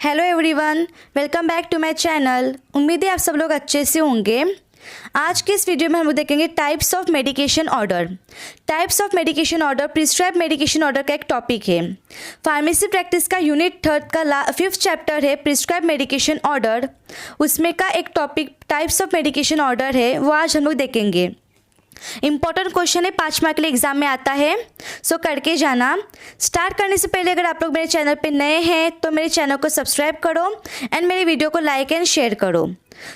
Hello everyone, welcome back to my channel. उम्मीद है आप सब लोग अच्छे से होंगे। आज के इस वीडियो में हम देखेंगे types of medication order. Types of medication order prescribe medication order का एक टॉपिक है। फार्मेसी प्रैक्टिस का यूनिट 3 का 5th चैप्टर है प्रिस्क्राइब मेडिकेशन ऑर्डर। उसमें का एक topic types of medication order है, वो आज हम लोग देखेंगे। इंपॉर्टेंट क्वेश्चन है, 5 मार्क के लिए एग्जाम में आता है, सो करके जाना। स्टार्ट करने से पहले अगर आप लोग मेरे चैनल पे नए हैं तो मेरे चैनल को सब्सक्राइब करो एंड मेरे वीडियो को लाइक एंड शेयर करो।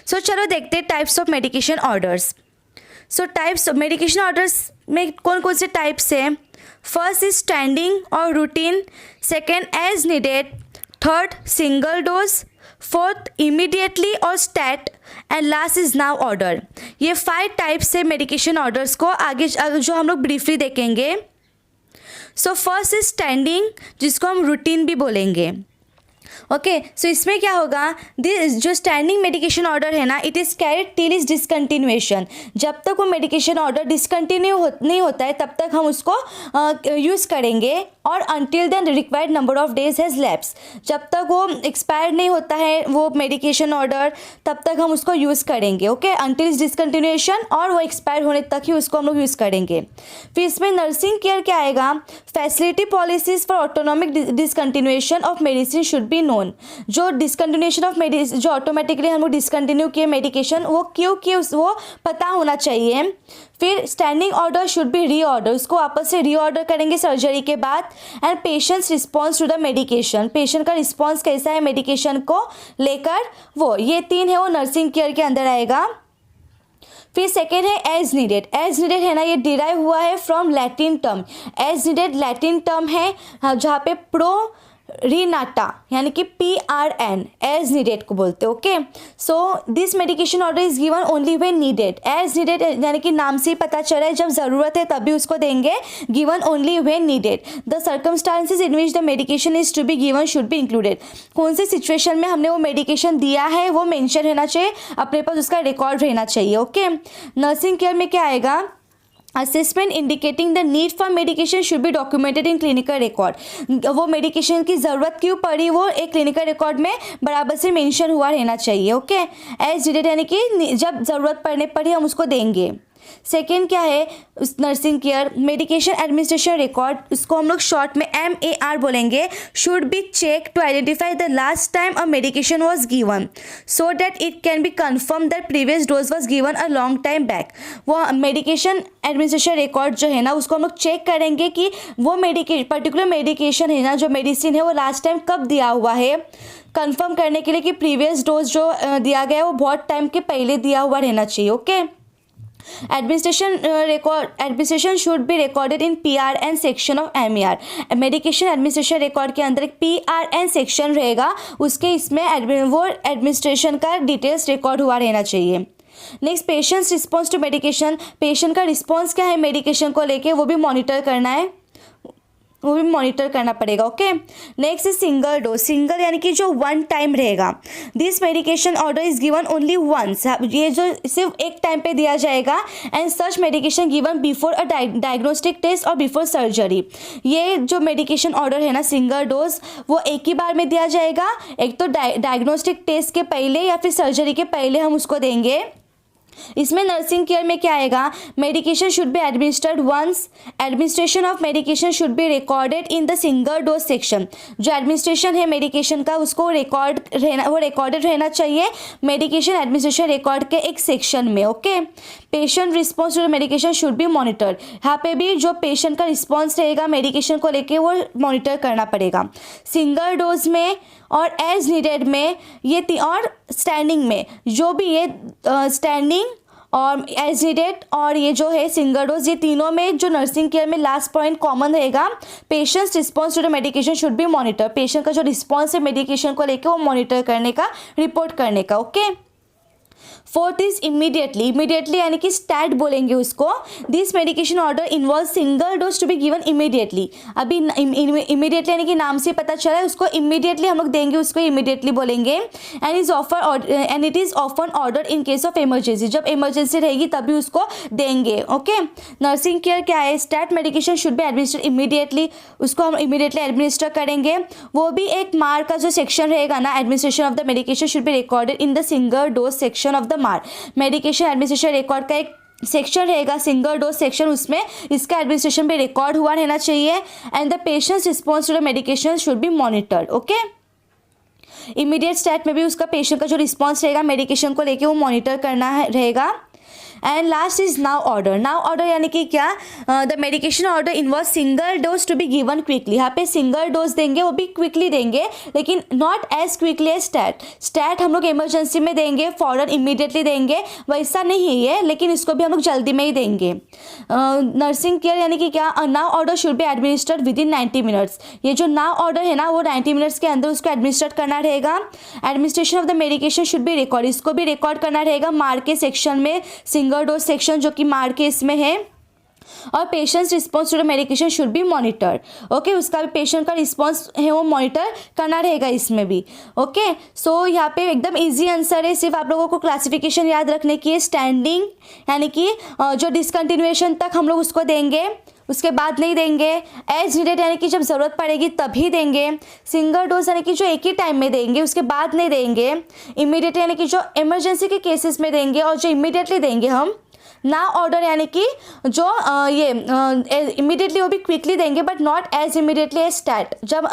सो चलो देखते हैं types of medication orders. So types of medication orders में कौन कौन से टाइप्स हैं? फर्स्ट इज स्टैंडिंग और routine, second as needed, third single dose, fourth immediately और stat and last is now order. ये 5 टाइप्स से मेडिकेशन ऑर्डर्स को आगे जो हम लोग ब्रीफली देखेंगे। सो फर्स्ट इज स्टैंडिंग, जिसको हम रूटीन भी बोलेंगे। ओके, सो इसमें क्या होगा, जो स्टैंडिंग मेडिकेशन ऑर्डर है ना, it is carried till is discontinuation. जब तक वो मेडिकेशन ऑर्डर डिसकंटिन्यू नहीं होता है तब तक हम उसको यूज़ करेंगे, और until then required number of days has lapse. जब तक वो एक्सपायर नहीं होता है वो मेडिकेशन ऑर्डर तब तक हम उसको यूज़ करेंगे। ओके, अनटिल इज डिसकंटिन्यूएशन, और वो एक्सपायर होने तक ही उसको हम लोग यूज़ करेंगे। फिर इसमें नर्सिंग केयर क्या आएगा, facility policies for autonomic discontinuation of medicine should be known. जो डिसकंटिन्यूएशन ऑफ मेडिसिन, जो ऑटोमेटिकली हम लोग डिसकंटिन्यू किए मेडिकेशन, वो क्यों किए वो पता होना चाहिए। फिर standing order should be reorder, उसको वापस से रीऑर्डर करेंगे सर्जरी के बाद। And patients response to the medication, patient का रिस्पॉन्स कैसा है मेडिकेशन को लेकर, वो ये 3 है वो नर्सिंग केयर के अंदर आएगा। फिर सेकेंड है एज नीडेड। एज नीडेड है ना, ये डिराइव हुआ है from Latin term. As needed Latin term है जहाँ पे प्रो रीनाटा यानी कि PRN एज नीडेड को बोलते हैं। Okay, so this medication order is given only when needed. As needed यानी कि नाम से ही पता चल रहा है जब ज़रूरत है तभी उसको देंगे, given only when needed. The circumstances in which the medication is to be given should be included. कौन से सिचुएशन में हमने वो मेडिकेशन दिया है वो मेंशन रहना चाहिए, अपने पास उसका रिकॉर्ड रहना चाहिए। ओके, नर्सिंग केयर में क्या आएगा, assessment indicating the need for medication should be documented in clinical record. वो मेडिकेशन की ज़रूरत क्यों पड़ी वो एक क्लिनिकल रिकॉर्ड में बराबर से मेंशन हुआ रहना चाहिए। ओके, एज नीडेड यानी कि जब ज़रूरत पड़ने पर ही हम उसको देंगे। सेकेंड क्या है nursing care, medication administration record, उसको हम लोग शॉर्ट में MAR बोलेंगे, should be check to identify the last time a medication was given so that it can be confirm that previous dose was given a long time back. वो medication administration record जो है ना, उसको हम लोग check करेंगे कि वो पर्टिकुलर मेडिकेशन है ना, जो मेडिसिन है वो लास्ट टाइम कब दिया हुआ है, कंफर्म करने के लिए कि प्रीवियस डोज जो दिया गया है वो बहुत टाइम के पहले दिया हुआ रहना चाहिए। Okay, administration should be recorded in PRN section of MAR। Medication administration record के अंदर एक PRN सेक्शन रहेगा, उसके इसमें वो एडमिनिस्ट्रेशन का डिटेल्स रिकॉर्ड हुआ रहना चाहिए। Next patients response to medication, patient का रिस्पॉन्स क्या है मेडिकेशन को लेके वो भी मॉनिटर करना है, वो भी मॉनिटर करना पड़ेगा। Okay, next is single dose. Single यानी कि जो 1 टाइम रहेगा। This medication order is given only once, ये जो सिर्फ एक टाइम पे दिया जाएगा। And such medication given before a diagnostic test और बिफोर सर्जरी। ये जो मेडिकेशन ऑर्डर है ना सिंगल डोज, वो एक ही बार में दिया जाएगा, एक तो डायग्नोस्टिक टेस्ट के पहले या फिर सर्जरी के पहले हम उसको देंगे। इसमें नर्सिंग केयर में क्या आएगा, medication should be administered once, administration of medication should be recorded in the single dose section. जो एडमिनिस्ट्रेशन है मेडिकेशन का उसको रिकॉर्डेड रहना चाहिए मेडिकेशन एडमिनिस्ट्रेशन रिकॉर्ड के एक सेक्शन में। Okay, patient response to medication should be monitored. यहाँ पे भी जो पेशेंट का रिस्पॉन्स रहेगा मेडिकेशन को लेके वो मॉनिटर करना पड़ेगा। सिंगल डोज में और एज नीडेड में ये और स्टैंडिंग में, जो भी ये स्टैंडिंग और एज नीडेड और ये जो है सिंगल डोज, ये तीनों में जो नर्सिंग केयर में लास्ट पॉइंट कॉमन रहेगा, patients response to the medication should be monitor. Patient का जो रिस्पॉन्स है मेडिकेशन को लेके वो मॉनिटर करने का, रिपोर्ट करने का। Okay, fourth is immediately, immediately यानी कि स्टैट बोलेंगे उसको। This medication order involve single dose to be given immediately. अभी इमीडिएटली यानी कि नाम से पता चला है, उसको इमीडिएटली हम लोग देंगे, उसको इमीडिएटली बोलेंगे। And it is often order in case of emergency, जब इमरजेंसी रहेगी तभी उसको देंगे। ओके, नर्सिंग केयर क्या है, stat medication should be administered immediately, उसको हम इमीडिएटली एडमिनिस्टर करेंगे। वो भी एक मार का जो सेक्शन रहेगा ना, administration of the medication should be recorded in the single dose section of the मार। मेडिकेशन एडमिनिस्ट्रेशन रिकॉर्ड का एक सेक्शन रहेगा, सिंगल डोज सेक्शन, उसमें इसका एडमिनिस्ट्रेशन भी रिकॉर्ड हुआ रहना चाहिए। And the patients response to the medication should be monitored. Okay, immediate stat में भी उसका पेशेंट का जो रिस्पॉन्स रहेगा मेडिकेशन को लेके वो मॉनिटर करना रहेगा। And last is now order. Now order यानी कि क्या, the medication order involve single dose to be given quickly. यहाँ पे सिंगल डोज देंगे, वो भी क्विकली देंगे, लेकिन not as quickly as stat. Stat हम लोग इमरजेंसी में देंगे, फॉरन इमीडिएटली देंगे, वैसा नहीं है ये, लेकिन इसको भी हम लोग जल्दी में ही देंगे। नर्सिंग केयर यानी कि क्या, now order should be administered with in 90 minutes. ये जो नाउ ऑर्डर है ना, वो 90 मिनट्स के अंदर उसको एडमिनिस्ट्रेट करना रहेगा। Administration of the medication should B record, इसको भी रिकॉर्ड करना रहेगा मार के सेक्शन में, सिंगल डोज सेक्शन जो कि मार के इसमें है। और patients response to the medication should be monitor. Okay, उसका भी पेशेंट का रिस्पॉन्स है वो मॉनिटर करना रहेगा इसमें भी। ओके, सो यहाँ पे एकदम इजी आंसर है, सिर्फ आप लोगों को क्लासिफिकेशन याद रखने की है। स्टैंडिंग यानी कि जो डिसकंटिन्यूएशन तक हम लोग उसको देंगे, उसके बाद नहीं देंगे। एज नीडेड यानी कि जब ज़रूरत पड़ेगी तभी देंगे। सिंगल डोज यानी कि जो एक ही टाइम में देंगे, उसके बाद नहीं देंगे। इमीडिएट यानी कि जो इमरजेंसी के केसेस में देंगे, और जो इमीडिएटली देंगे हम। नाउ ऑर्डर यानी कि जो इमीडिएटली वो भी क्विकली देंगे, but not as immediately as stat. जब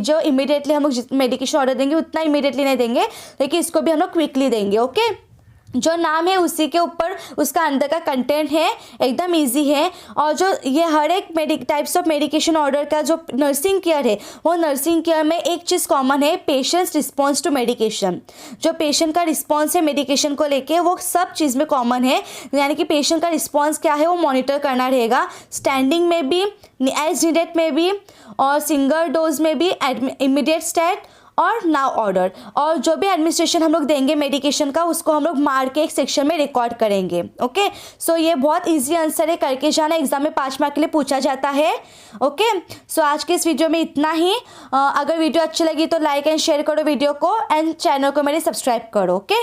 जो इमीडिएटली हम लोग मेडिकेशन ऑर्डर देंगे उतना इमीडिएटली नहीं देंगे, लेकिन इसको भी हम लोग क्विकली देंगे। ओके, जो नाम है उसी के ऊपर उसका अंदर का कंटेंट है, एकदम इजी है। और जो ये हर एक टाइप्स ऑफ मेडिकेशन ऑर्डर का जो नर्सिंग केयर है, वो नर्सिंग केयर में एक चीज़ कॉमन है, पेशेंट्स रिस्पॉन्स टू मेडिकेशन। जो पेशेंट का रिस्पॉन्स है मेडिकेशन को लेके, वो सब चीज़ में कॉमन है। यानी कि पेशेंट का रिस्पॉन्स क्या है वो मॉनिटर करना रहेगा, स्टैंडिंग में भी, एज नीडेड में भी, और सिंगल डोज में भी, इमीडिएट स्टैट और नाउ ऑर्डर। और जो भी एडमिनिस्ट्रेशन हम लोग देंगे मेडिकेशन का, उसको हम लोग मार के एक सेक्शन में रिकॉर्ड करेंगे। ओके, सो ये बहुत इजी आंसर है, करके जाना, एग्जाम में 5 मार्क के लिए पूछा जाता है। ओके, सो आज के इस वीडियो में इतना ही। अगर वीडियो अच्छी लगी तो लाइक एंड शेयर करो वीडियो को, एंड चैनल को मेरे सब्सक्राइब करो। ओके।